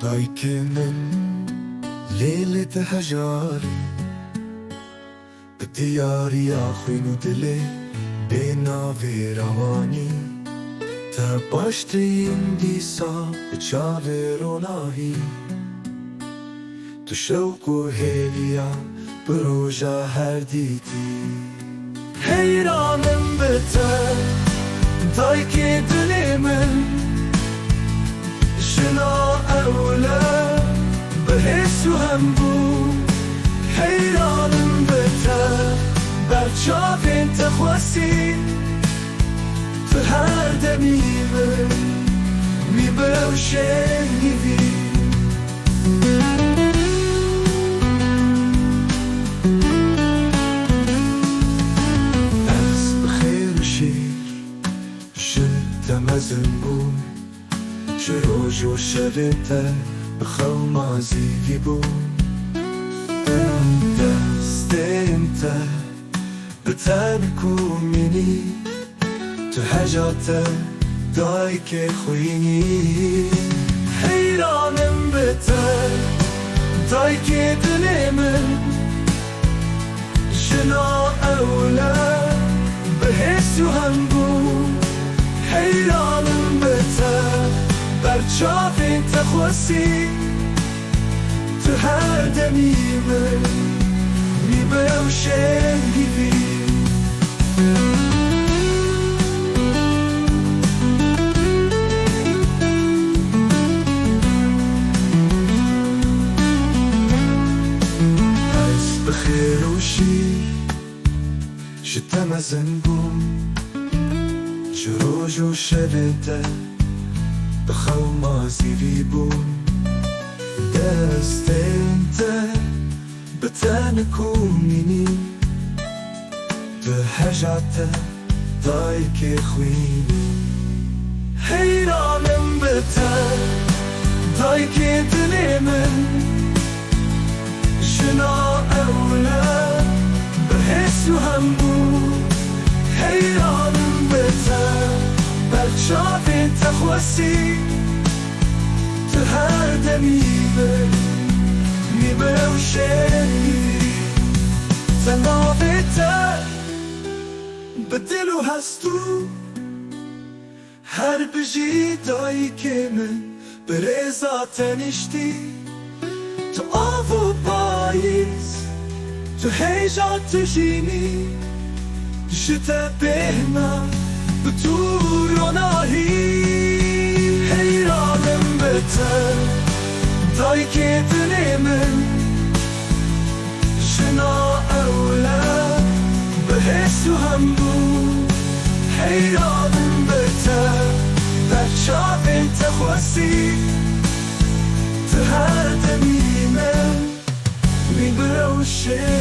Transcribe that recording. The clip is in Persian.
دایکی من لیلت هجاری به دیاری آخوین و دلی به ناوی روانی تا باشترین دیسا به چاوی روناهی تو شوق و هیلیا بروژا هر دیدی حیرانم به ته دایکی دلی من شنا اولا به حس و هم بود حیرانم به ته برچاف انت خواستی تو هر دمی من میبرم شنیدی از بخیر و شیر شدم از بود شروج و شبته بخو مازیگی بود دست انت بتنکو منی تو حاجات دایک خوینی حیرانم به ته دایک دل من شنا اولا به حس و هم بود حیرانم به ته برچاف انت خواستی تو هر دمی من میبرم شنیدی از بخیر و شیر شدم از انگم شروج و شبته بخو مازیری بود دست انت بتنکو منی به حاجات دایک خوینی حیرانم به ته دایک دل من شنا اولا به حس و هم بود حیرانم به ته برچاف انت خواستی تو هر دمی من میبرم شنیدی تنافته به دل و هستو هر بجی دایی که من به رضا تنشتی تو آف و پاییز تو هیجا تو جینی شتا بهنا به تو روناهی حیرانم به ته دایی که دل من شنا اولا به حس و هم بود حیرانم به ته برچاف انت خواستی تو هر دمی من میبرم شنیدی